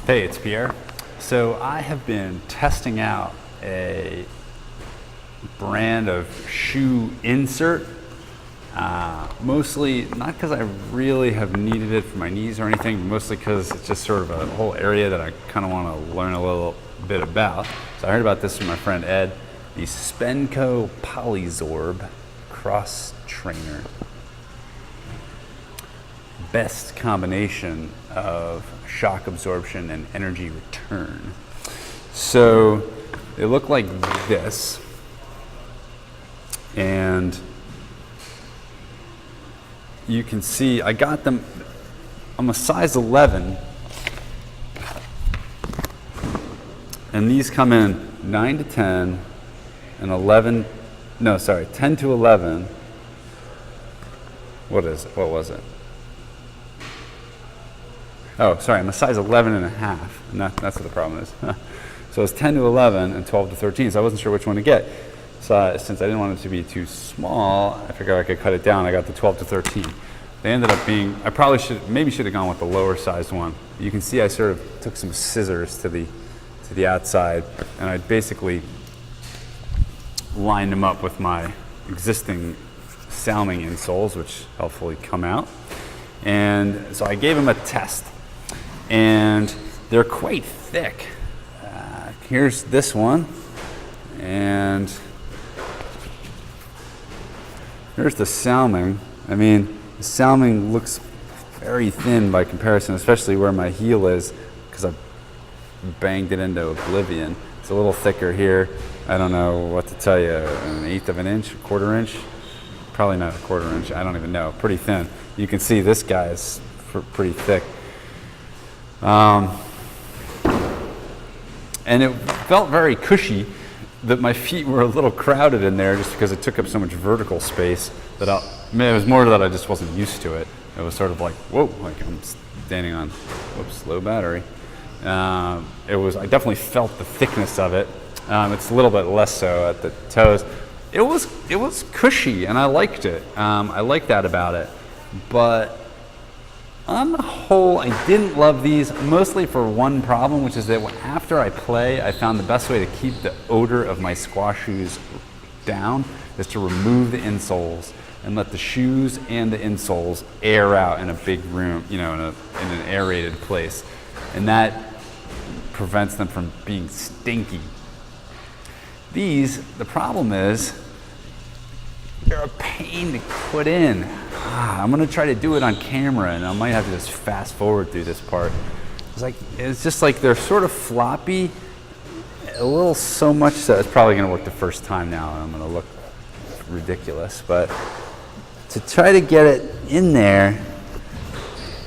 Hey, it's Pierre. So I have been testing out a brand of shoe insert, mostly not because I really have needed it for my knees or anything, mostly because it's just sort of a whole area that I kind of want to learn a little bit about. So I heard about this from my friend Ed, the Spenco Polyzorb CrossTrainer. Best combination of shock absorption and energy return. So they look like this, and you can see I got them. I'm a size 11, and these come in 9 to 10 and 10 to 11. What was it? Oh, sorry, I'm a size 11 and a half, and that's what the problem is. So it's 10 to 11 and 12 to 13, so I wasn't sure which one to get. So since I didn't want it to be too small, I figured I could cut it down. I got the 12 to 13. They ended up being, I probably maybe should have gone with the lower sized one. You can see I sort of took some scissors to the outside, and I basically lined them up with my existing Salming insoles, which helpfully come out. And so I gave them a test. And they're quite thick. Here's this one, and here's the Salming. I mean, the Salming looks very thin by comparison, especially where my heel is, because I banged it into oblivion. It's a little thicker here. I don't know what to tell you, 1/8 of an inch, 1/4 inch? Probably not 1/4 inch, I don't even know, pretty thin. You can see this guy is pretty thick. And it felt very cushy, that my feet were a little crowded in there just because it took up so much vertical space that it was more that I just wasn't used to it. It was sort of like, whoa, like I'm standing on, whoops, low battery. I definitely felt the thickness of it. It's a little bit less so at the toes. It was cushy, and I liked it. I like that about it. But on the whole, I didn't love these, mostly for one problem, which is that after I play, I found the best way to keep the odor of my squash shoes down is to remove the insoles and let the shoes and the insoles air out in a big room, in an aerated place. And that prevents them from being stinky. These, the problem is, they're a pain to put in. I'm gonna try to do it on camera, and I might have to just fast forward through this part. It's just like they're sort of floppy, a little so much so it's probably gonna work the first time now, and I'm gonna look ridiculous. But to try to get it in there,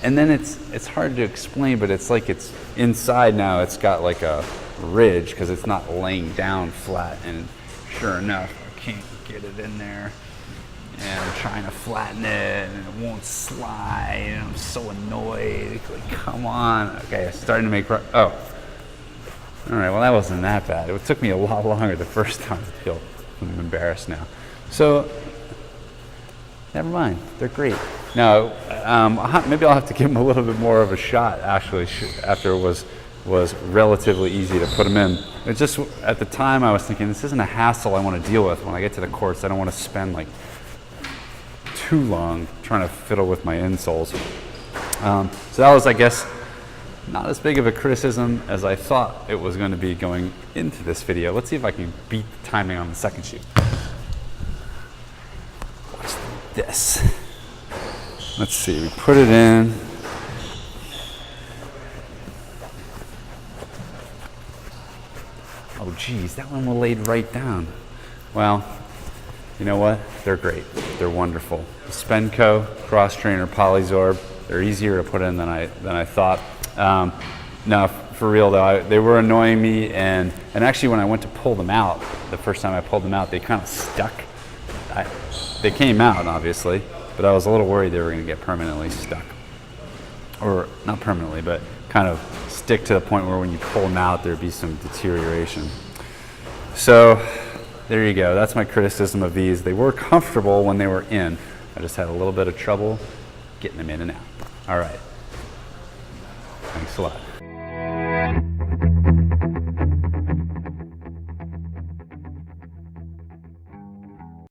and then it's hard to explain, but it's like it's inside now. It's got like a ridge because it's not laying down flat, and sure enough, I can't get it in there. And I'm trying to flatten it, and it won't slide, and I'm so annoyed. Like, come on. Okay, it's starting to make, oh. All right, well, that wasn't that bad. It took me a lot longer the first time to feel. I'm embarrassed now. So, never mind. They're great. Now, maybe I'll have to give them a little bit more of a shot, actually, after it was relatively easy to put them in. It's just, at the time, I was thinking, this isn't a hassle I want to deal with when I get to the courts. I don't want to spend, like, too long trying to fiddle with my insoles. So that was, I guess, not as big of a criticism as I thought it was going to be going into this video. Let's see if I can beat the timing on the second shoe. Watch this. Let's see, we put it in. Oh geez, that one laid right down. Well, you know what? They're great. They're wonderful. The Spenco CrossTrainer Polyzorb. They're easier to put in than I thought. Now, for real though, they were annoying me, and actually when I went to pull them out, the first time I pulled them out, they kind of stuck. They came out obviously, but I was a little worried they were going to get permanently stuck, or not permanently, but kind of stick to the point where when you pull them out, there'd be some deterioration. So there you go. That's my criticism of these. They were comfortable when they were in. I just had a little bit of trouble getting them in and out. All right. Thanks a lot.